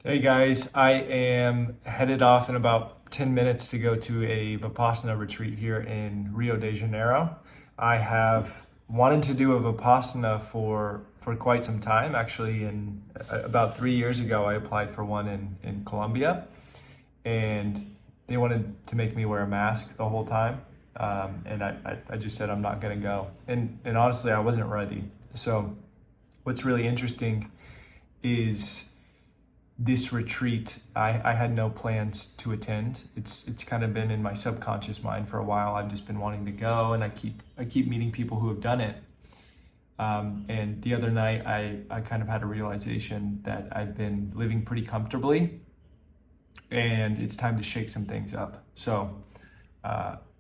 Hey guys, I am headed off in about 10 minutes to go to a Vipassana retreat here in Rio de Janeiro. I have wanted to do a Vipassana for quite some time. Actually, about 3 years ago, I applied for one in Colombia, and they wanted to make me wear a mask the whole time. And I just said I'm not going to go. And honestly, I wasn't ready. So, what's really interesting is this retreat, I had no plans to attend. It's kind of been in my subconscious mind for a while. I've just been wanting to go, and I keep meeting people who have done it. And the other night, I kind of had a realization that I've been living pretty comfortably, and it's time to shake some things up. So,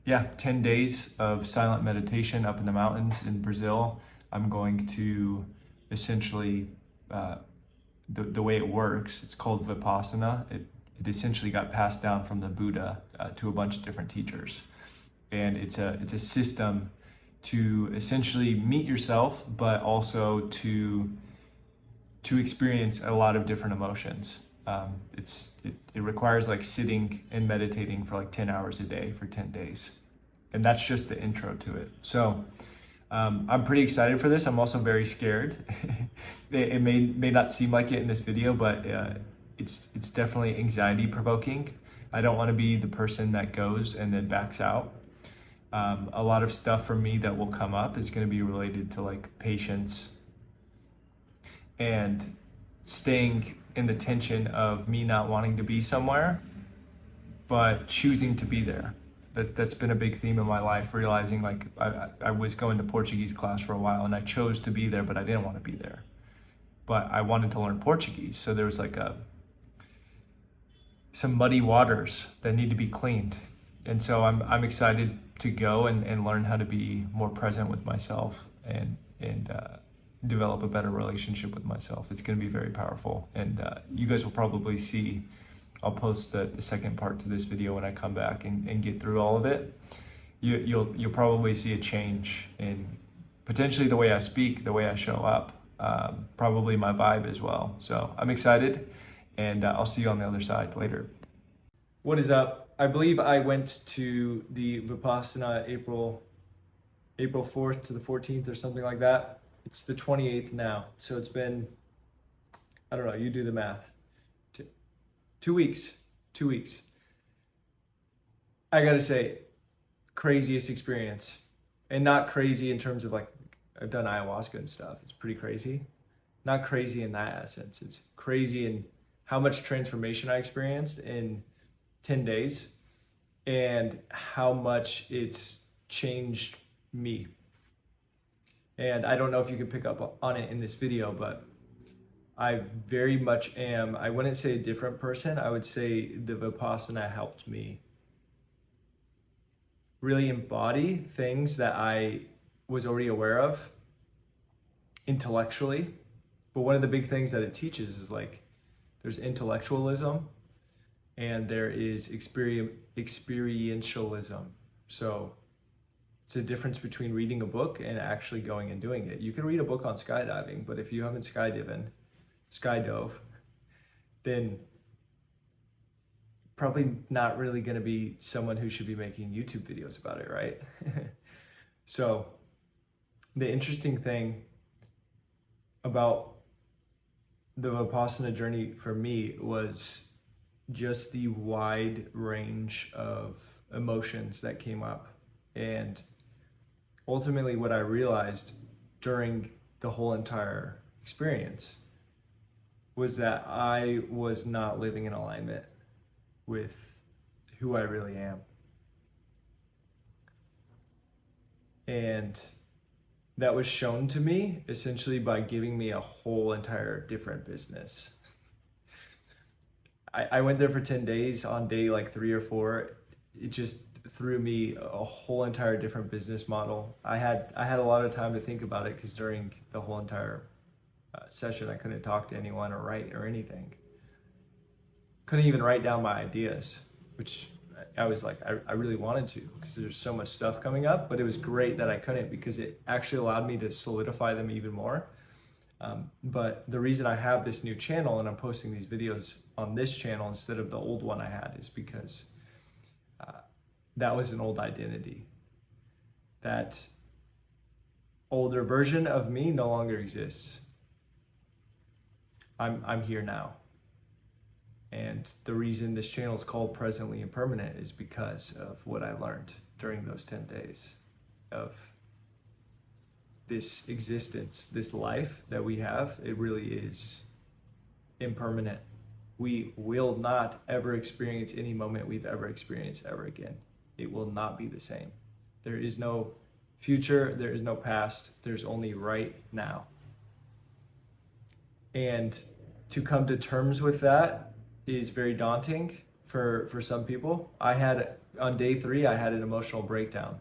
yeah, 10 days of silent meditation up in the mountains in Brazil. I'm going to essentially the way it works, it's called Vipassana. It essentially got passed down from the Buddha to a bunch of different teachers. And it's a system to essentially meet yourself, but also to experience a lot of different emotions. It requires like sitting and meditating for like 10 hours a day for 10 days. And that's just the intro to it. So I'm pretty excited for this. I'm also very scared. It may not seem like it in this video, but it's definitely anxiety provoking. I don't want to be the person that goes and then backs out. A lot of stuff for me that will come up is going to be related to like patience and staying in the tension of me not wanting to be somewhere, but choosing to be there. That's been a big theme in my life, realizing like I was going to Portuguese class for a while and I chose to be there, but I didn't want to be there. But I wanted to learn Portuguese. So there was like some muddy waters that need to be cleaned. And so I'm excited to go and learn how to be more present with myself and develop a better relationship with myself. It's going to be very powerful. And you guys will probably see, I'll post the second part to this video when I come back and get through all of it. You'll probably see a change in potentially the way I speak, the way I show up, probably my vibe as well. So I'm excited, and I'll see you on the other side later. What is up? I believe I went to the Vipassana April 4th to the 14th or something like that. It's the 28th now. So it's been, I don't know, you do the math. 2 weeks. 2 weeks. I gotta say, craziest experience. And not crazy in terms of like, I've done ayahuasca and stuff. It's pretty crazy. Not crazy in that essence. It's crazy in how much transformation I experienced in 10 days and how much it's changed me. And I don't know if you could pick up on it in this video, but I very much am, I wouldn't say a different person. I would say the Vipassana helped me really embody things that I was already aware of intellectually. But one of the big things that it teaches is like there's intellectualism and there is experientialism. So it's a difference between reading a book and actually going and doing it. You can read a book on skydiving, but if you haven't skydove, then probably not really going to be someone who should be making YouTube videos about it, right? So the interesting thing about the Vipassana journey for me was just the wide range of emotions that came up. And ultimately what I realized during the whole entire experience was that I was not living in alignment with who I really am. And that was shown to me essentially by giving me a whole entire different business. I went there for 10 days. On day like 3 or 4, it just threw me a whole entire different business model. I had a lot of time to think about it because during the whole entire session, I couldn't talk to anyone or write or anything. Couldn't even write down my ideas, which I was like, I really wanted to because there's so much stuff coming up, but it was great that I couldn't because it actually allowed me to solidify them even more. But the reason I have this new channel and I'm posting these videos on this channel instead of the old one I had is because that was an old identity. That older version of me no longer exists. I'm here now. And the reason this channel is called Presently Impermanent is because of what I learned during those 10 days of this existence, this life that we have. It really is impermanent. We will not ever experience any moment we've ever experienced ever again. It will not be the same. There is no future, there is no past, there's only right now. And to come to terms with that is very daunting for some people. On day 3, I had an emotional breakdown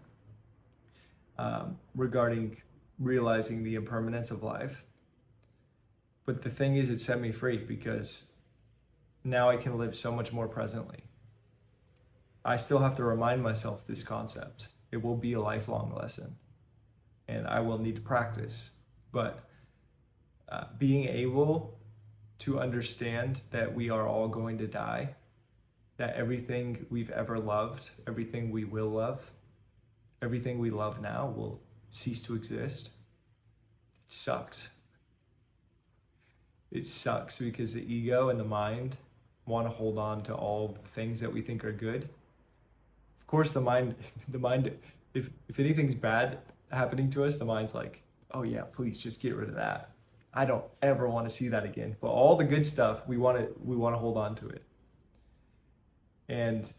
regarding realizing the impermanence of life. But the thing is, it set me free because now I can live so much more presently. I still have to remind myself this concept. It will be a lifelong lesson and I will need to practice. But being able to understand that we are all going to die, that everything we've ever loved, everything we will love, everything we love now will cease to exist. It sucks. It sucks because the ego and the mind want to hold on to all the things that we think are good. Of course, the mind, if anything's bad happening to us, the mind's like, oh yeah, please just get rid of that. I don't ever want to see that again. But all the good stuff, we want to hold on to it. And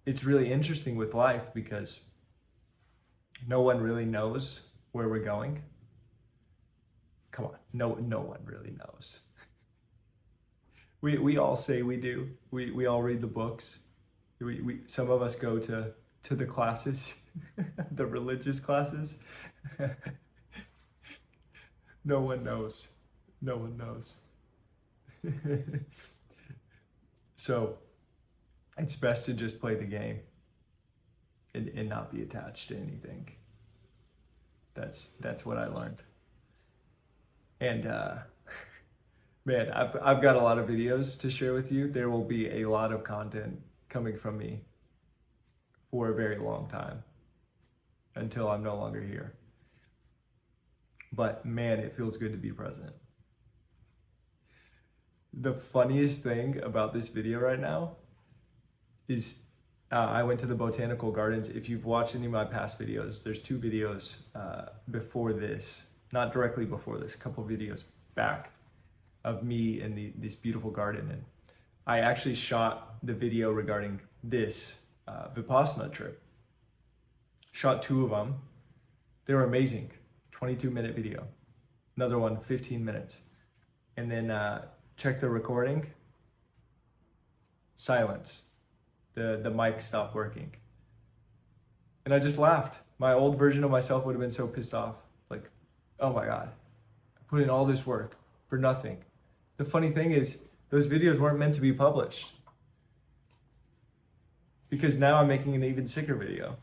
it's really interesting with life because no one really knows where we're going. Come on, no one really knows. We all say we do. We all read the books. Some of us go to the classes, the religious classes. No one knows. No one knows. So it's best to just play the game and not be attached to anything. That's what I learned. And man, I've got a lot of videos to share with you. There will be a lot of content coming from me for a very long time until I'm no longer here. But man, it feels good to be present. The funniest thing about this video right now is I went to the botanical gardens. If you've watched any of my past videos, there's 2 videos before this, not directly before this, a couple videos back of me in this beautiful garden. And I actually shot the video regarding this Vipassana trip. Shot 2 of them. They were amazing. 22-minute video. Another one, 15 minutes. And then check the recording. Silence. The mic stopped working. And I just laughed. My old version of myself would have been so pissed off. Like, oh my God, I put in all this work for nothing. The funny thing is, those videos weren't meant to be published. Because now I'm making an even sicker video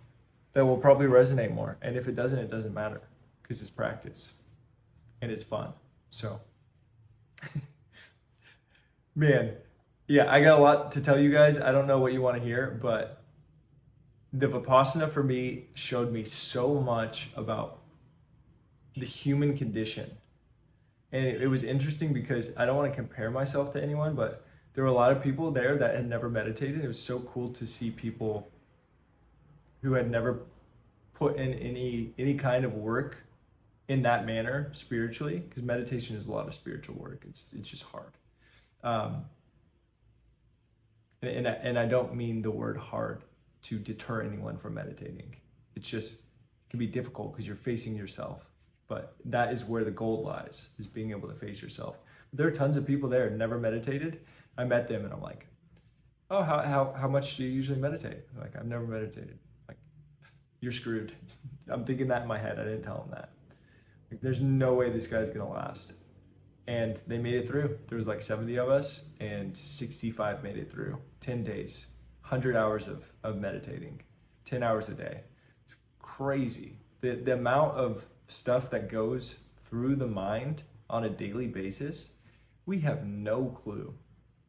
that will probably resonate more. And if it doesn't matter because it's practice and it's fun. So, man, yeah, I got a lot to tell you guys. I don't know what you want to hear, but the Vipassana for me showed me so much about the human condition. And it was interesting because I don't want to compare myself to anyone, but there were a lot of people there that had never meditated. It was so cool to see people who had never put in any kind of work in that manner spiritually, because meditation is a lot of spiritual work. It's just hard. And I don't mean the word hard to deter anyone from meditating. It's just, it can be difficult because you're facing yourself. But that is where the gold lies, is being able to face yourself. There are tons of people there who never meditated. I met them and I'm like, oh, how much do you usually meditate? I'm like, I've never meditated. Like, you're screwed. I'm thinking that in my head. I didn't tell them that. Like, there's no way this guy's gonna last. And they made it through. There was like 70 of us and 65 made it through. 10 days, 100 hours of meditating, 10 hours a day. It's crazy. The amount of stuff that goes through the mind on a daily basis, we have no clue.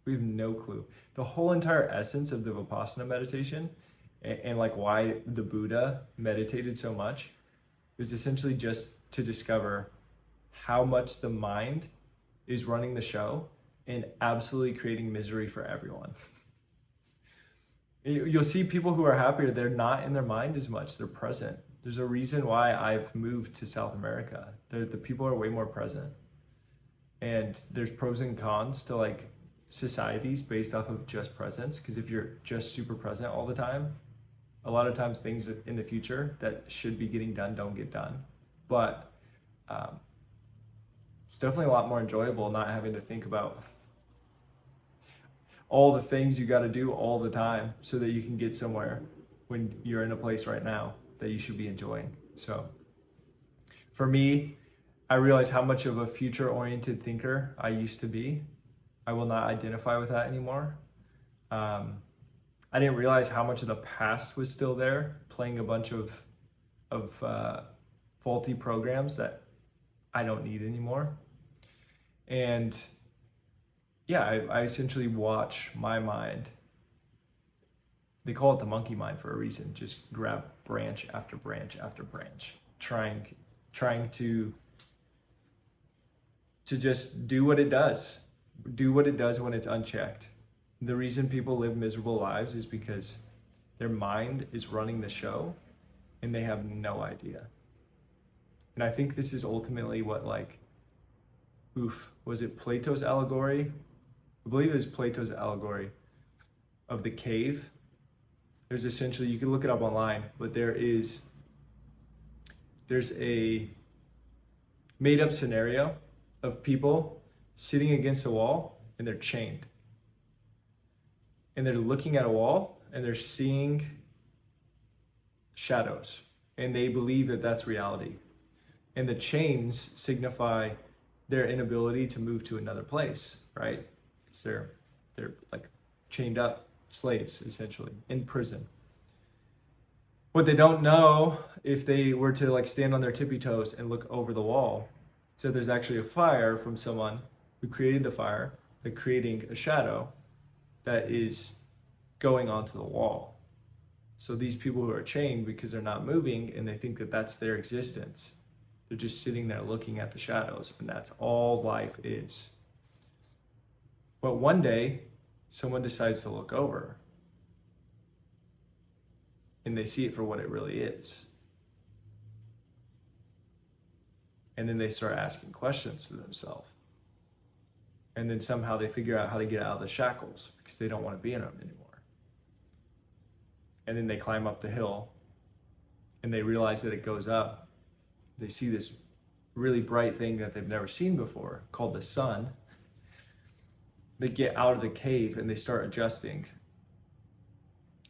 We have no clue. The whole entire essence of the Vipassana meditation and like why the Buddha meditated so much is essentially just to discover how much the mind is running the show and absolutely creating misery for everyone. You'll see people who are happier, they're not in their mind as much, they're present. There's a reason why I've moved to South America. The people are way more present. And there's pros and cons to like societies based off of just presence, because if you're just super present all the time, a lot of times things in the future that should be getting done don't get done. But it's definitely a lot more enjoyable not having to think about all the things you got to do all the time so that you can get somewhere when you're in a place right now that you should be enjoying. So for me, I realize how much of a future-oriented thinker I used to be. I will not identify with that anymore. I didn't realize how much of the past was still there, playing a bunch of faulty programs that I don't need anymore. And yeah, I essentially watch my mind. They call it the monkey mind for a reason. Just grab branch after branch after branch, trying to just do what it does. Do what it does when it's unchecked. The reason people live miserable lives is because their mind is running the show and they have no idea. And I think this is ultimately what was it Plato's allegory? I believe it was Plato's allegory of the cave. There's essentially, you can look it up online, but there's a made up scenario of people sitting against a wall and they're chained. And they're looking at a wall and they're seeing shadows and they believe that that's reality. And the chains signify their inability to move to another place, right? Because they're like chained up slaves, essentially, in prison. What they don't know, if they were to like stand on their tippy toes and look over the wall, so there's actually a fire from someone who created the fire, they're creating a shadow that is going onto the wall. So these people who are chained because they're not moving and they think that that's their existence, they're just sitting there looking at the shadows, and that's all life is. But one day, someone decides to look over and they see it for what it really is. And then they start asking questions to themselves. And then somehow they figure out how to get out of the shackles because they don't want to be in them anymore. And then they climb up the hill and they realize that it goes up. They see this really bright thing that they've never seen before called the sun. They get out of the cave and they start adjusting.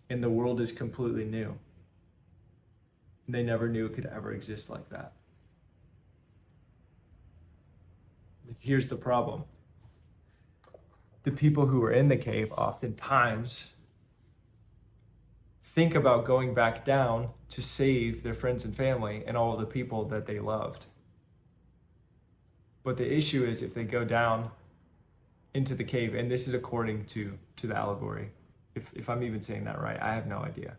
And the world is completely new. They never knew it could ever exist like that. Here's the problem. The people who are in the cave oftentimes think about going back down to save their friends and family and all of the people that they loved. But the issue is if they go down into the cave, and this is according to the allegory, if I'm even saying that right, I have no idea.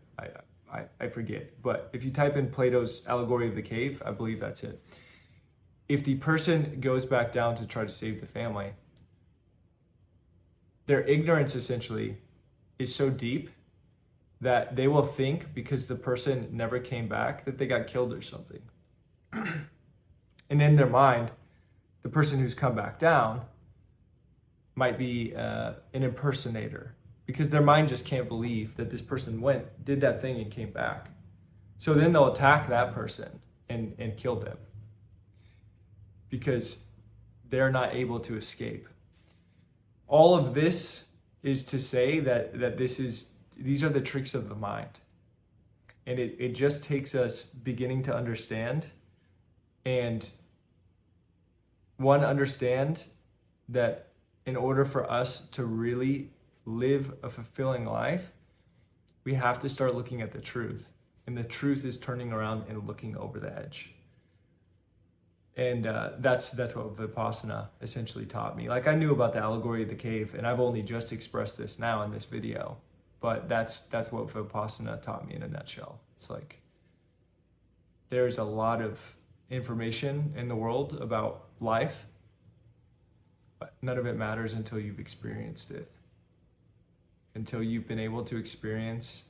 I forget. But if you type in Plato's allegory of the cave, I believe that's it. If the person goes back down to try to save the family, their ignorance essentially is so deep that they will think because the person never came back that they got killed or something. And in their mind, the person who's come back down might be an impersonator because their mind just can't believe that this person did that thing and came back. So then they'll attack that person and kill them because they're not able to escape. All of this is to say that these are the tricks of the mind. And it just takes us beginning to understand and understand that in order for us to really live a fulfilling life, we have to start looking at the truth. And the truth is turning around and looking over the edge. And that's what Vipassana essentially taught me. Like, I knew about the allegory of the cave, and I've only just expressed this now in this video, but that's what Vipassana taught me in a nutshell. It's like, there's a lot of information in the world about life, but none of it matters until you've experienced it. Until you've been able to experience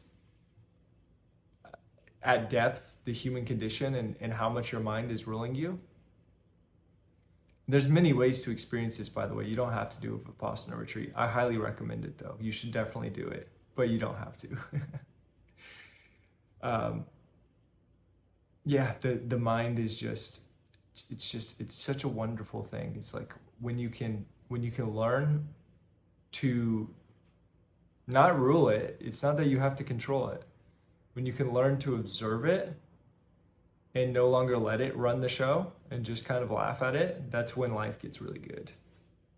at depth the human condition and how much your mind is ruling you. There's many ways to experience this, by the way. You don't have to do a Vipassana retreat. I highly recommend it, though. You should definitely do it, but you don't have to. Yeah, the mind is just, it's such a wonderful thing. It's like when you can learn to not rule it. It's not that you have to control it. When you can learn to observe it and no longer let it run the show and just kind of laugh at it, that's when life gets really good.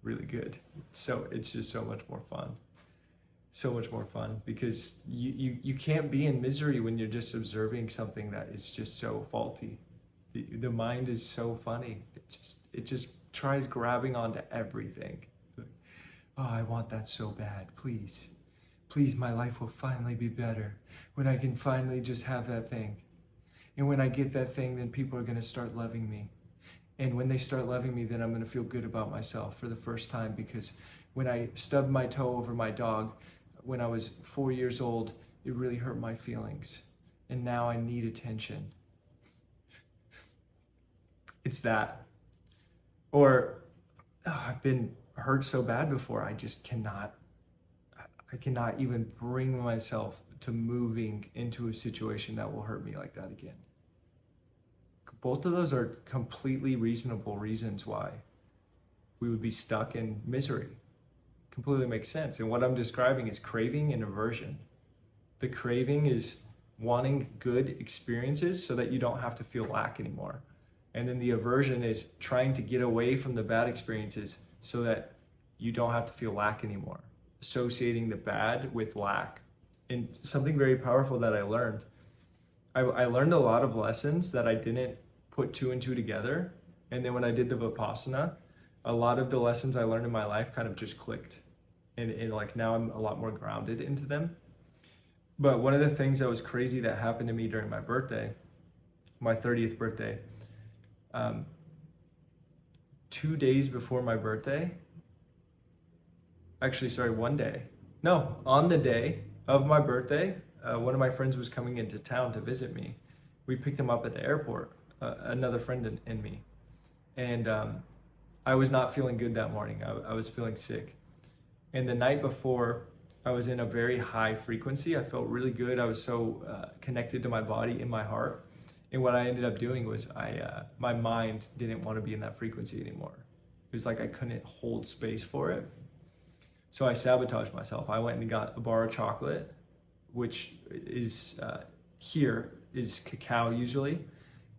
Really good. So it's just so much more fun. So much more fun, because you can't be in misery when you're just observing something that is just so faulty. The mind is so funny. It just tries grabbing onto everything. Oh, I want that so bad. Please, my life will finally be better when I can finally just have that thing. And when I get that thing, then people are going to start loving me. And when they start loving me, then I'm going to feel good about myself for the first time, because when I stubbed my toe over my dog when I was 4 years old, it really hurt my feelings. And now I need attention. It's that. Or I've been hurt so bad before, I cannot even bring myself to moving into a situation that will hurt me like that again. Both of those are completely reasonable reasons why we would be stuck in misery. Completely makes sense. And what I'm describing is craving and aversion. The craving is wanting good experiences so that you don't have to feel lack anymore. And then the aversion is trying to get away from the bad experiences so that you don't have to feel lack anymore. Associating the bad with lack. And something very powerful that I learned. I learned a lot of lessons that I didn't put two and two together. And then when I did the Vipassana, a lot of the lessons I learned in my life kind of just clicked. And like now I'm a lot more grounded into them. But one of the things that was crazy that happened to me during my birthday, my 30th birthday, 2 days before my birthday, actually, sorry, one day. No, on the day of my birthday, one of my friends was coming into town to visit me. We picked him up at the airport, another friend and me. And I was not feeling good that morning. I was feeling sick. And the night before, I was in a very high frequency. I felt really good. I was so connected to my body and my heart. And what I ended up doing was my mind didn't want to be in that frequency anymore. It was like I couldn't hold space for it. So I sabotaged myself. I went and got a bar of chocolate, which is here is cacao usually.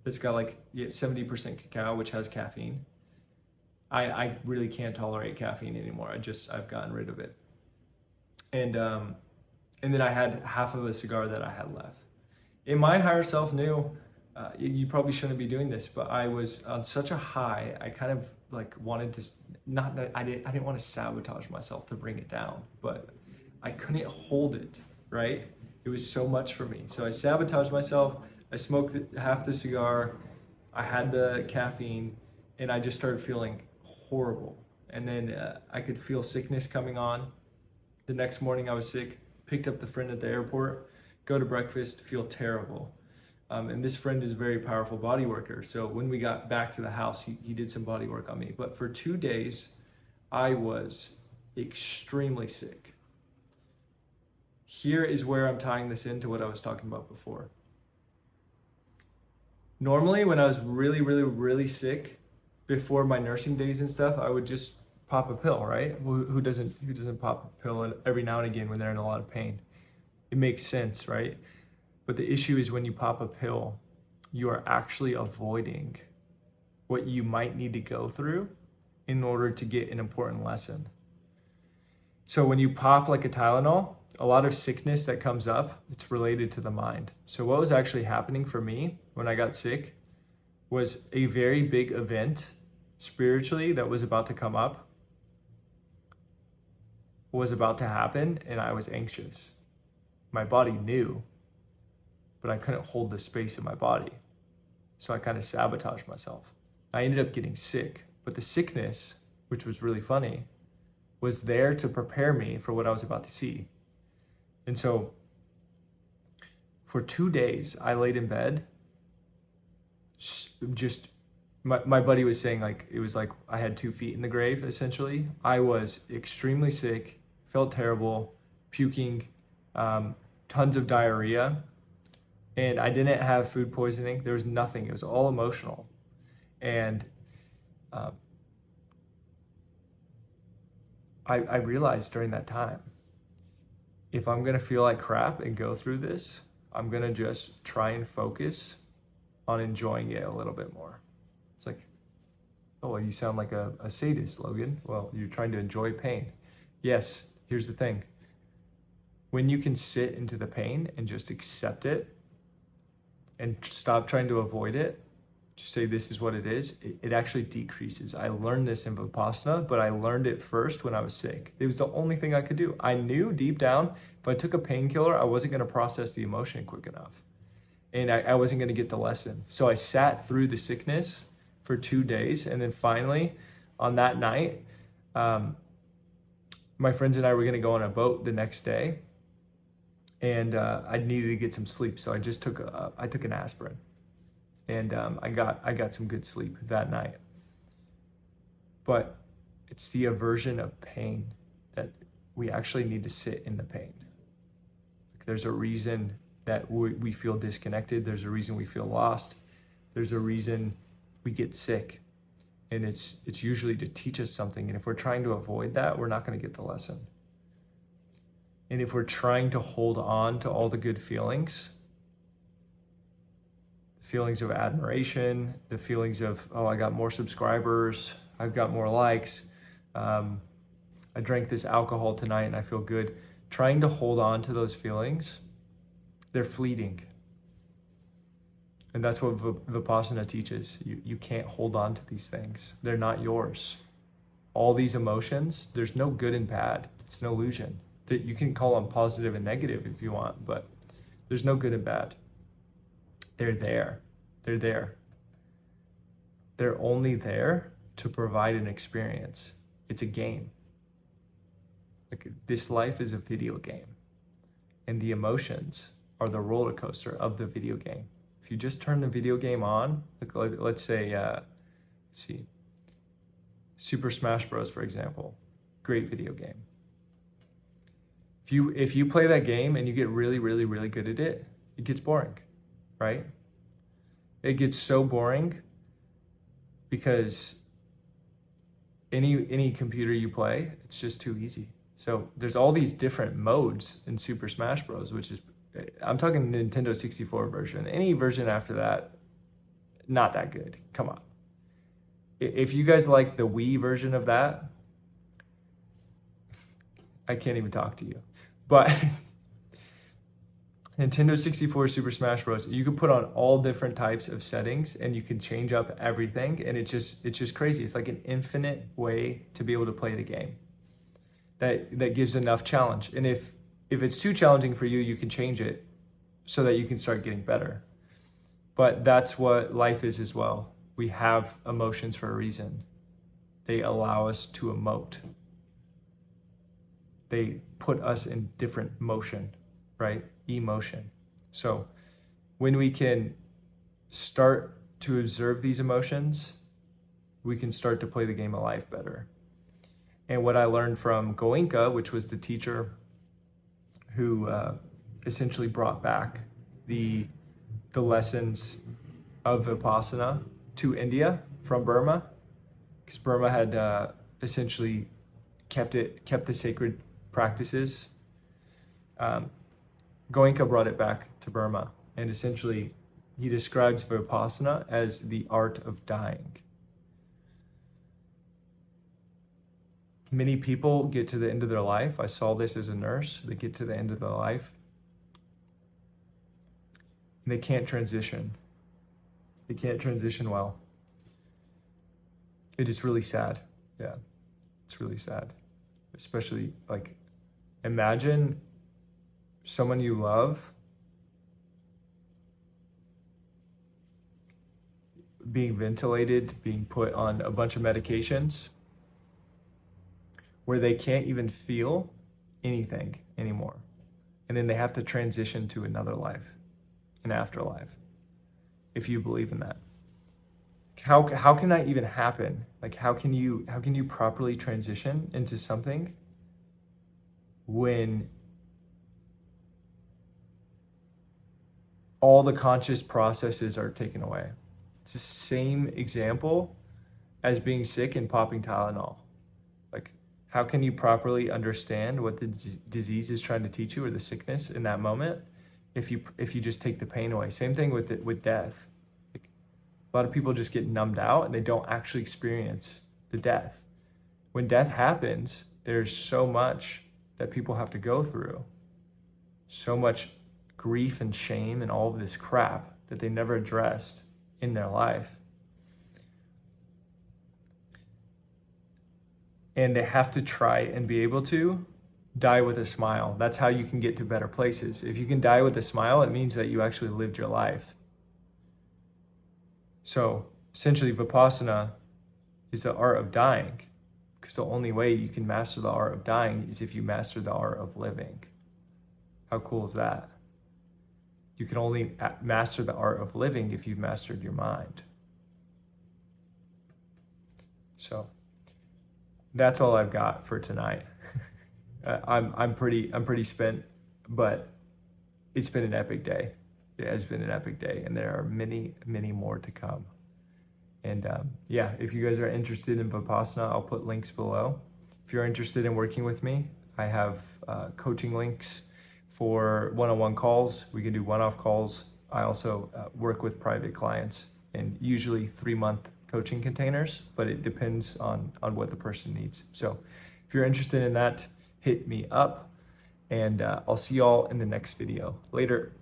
It's got like 70% cacao, which has caffeine. I really can't tolerate caffeine anymore. I've gotten rid of it. And then I had half of a cigar that I had left. And my higher self knew, you probably shouldn't be doing this, but I was on such a high, I kind of like wanted to, I didn't want to sabotage myself to bring it down, but I couldn't hold it, right? It was so much for me. So I sabotaged myself. I smoked half the cigar. I had the caffeine, and I just started feeling horrible. And then I could feel sickness coming on. The next morning I was sick, picked up the friend at the airport, go to breakfast, feel terrible. And this friend is a very powerful body worker. So when we got back to the house, he did some body work on me. But for 2 days, I was extremely sick. Here is where I'm tying this into what I was talking about before. Normally, when I was really, really, really sick, before my nursing days and stuff, I would just pop a pill, right? Who doesn't pop a pill every now and again when they're in a lot of pain? It makes sense, right? But the issue is when you pop a pill, you are actually avoiding what you might need to go through in order to get an important lesson. So when you pop like a Tylenol, a lot of sickness that comes up, it's related to the mind. So what was actually happening for me when I got sick was a very big event spiritually that was about to come up, was about to happen, and I was anxious. My body knew, but I couldn't hold the space in my body. So I kind of sabotaged myself. I ended up getting sick, but the sickness, which was really funny, was there to prepare me for what I was about to see. And so for 2 days, I laid in bed, just, my buddy was saying, like, it was like I had 2 feet in the grave, essentially. I was extremely sick, felt terrible, puking, tons of diarrhea, and I didn't have food poisoning. There was nothing. It was all emotional. And I realized during that time, if I'm gonna feel like crap and go through this, I'm gonna just try and focus on enjoying it a little bit more. It's like, oh, well, you sound like a sadist, Logan. Well, you're trying to enjoy pain. Yes, here's the thing. When you can sit into the pain and just accept it and stop trying to avoid it, just say this is what it is, it actually decreases. I learned this in Vipassana, but I learned it first when I was sick. It was the only thing I could do. I knew deep down, if I took a painkiller, I wasn't gonna process the emotion quick enough. And I wasn't gonna get the lesson. So I sat through the sickness for 2 days. And then finally, on that night, my friends and I were gonna go on a boat the next day. And I needed to get some sleep. So I just took an aspirin. And I got some good sleep that night. But it's the aversion of pain that we actually need to sit in the pain. There's a reason that we feel disconnected. There's a reason we feel lost. There's a reason we get sick. And it's usually to teach us something. And if we're trying to avoid that, we're not going to get the lesson. And if we're trying to hold on to all the good feelings, the feelings of admiration, the feelings of, oh, I got more subscribers, I've got more likes, I drank this alcohol tonight and I feel good. Trying to hold on to those feelings, they're fleeting. And that's what Vipassana teaches. You can't hold on to these things. They're not yours. All these emotions, there's no good and bad. It's an illusion. You can call them positive and negative if you want, but there's no good and bad. They're there. They're there. They're only there to provide an experience. It's a game. Like, this life is a video game. And the emotions are the roller coaster of the video game. If you just turn the video game on, like, let's say, let's see, Super Smash Bros, for example, great video game. If you play that game and you get really, really, really good at it, it gets boring, right? It gets so boring because any computer you play, it's just too easy. So there's all these different modes in Super Smash Bros, which is, I'm talking Nintendo 64 version. Any version after that, not that good. Come on. If you guys like the Wii version of that, I can't even talk to you. But Nintendo 64 Super Smash Bros, you can put on all different types of settings and you can change up everything, and it's just crazy. It's like an infinite way to be able to play the game. That gives enough challenge. And if it's too challenging for you, you can change it so that you can start getting better. But that's what life is as well. We have emotions for a reason. They allow us to emote. They put us in different motion, right? Emotion. So when we can start to observe these emotions, we can start to play the game of life better. And what I learned from Goenka, which was the teacher who essentially brought back the lessons of Vipassana to India from Burma, because Burma had essentially kept the sacred practices. Goenka brought it back to Burma, and essentially he describes Vipassana as the art of dying. Many people get to the end of their life. I saw this as a nurse. They get to the end of their life and they can't transition. They can't transition well. It is really sad. Yeah, it's really sad. Especially, like, imagine someone you love being ventilated, being put on a bunch of medications where they can't even feel anything anymore. And then they have to transition to another life, an afterlife, if you believe in that. How can that even happen? Like, how can you properly transition into something when all the conscious processes are taken away? It's the same example as being sick and popping Tylenol. Like, how can you properly understand what the disease is trying to teach you, or the sickness in that moment, if you just take the pain away? Same thing with death. Like, a lot of people just get numbed out and they don't actually experience the death. When death happens, there's so much that people have to go through, so much grief and shame and all of this crap that they never addressed in their life. And they have to try and be able to die with a smile. That's how you can get to better places. If you can die with a smile, it means that you actually lived your life. So essentially, Vipassana is the art of dying, because the only way you can master the art of dying is if you master the art of living. How cool is that? You can only master the art of living if you've mastered your mind. So that's all I've got for tonight. I'm pretty spent, but it's been an epic day. It has been an epic day, and there are many, many more to come. And yeah, if you guys are interested in Vipassana, I'll put links below. If you're interested in working with me, I have coaching links for one-on-one calls. We can do one-off calls. I also work with private clients, and usually 3-month coaching containers, but it depends on what the person needs. So if you're interested in that, hit me up, and I'll see y'all in the next video. Later.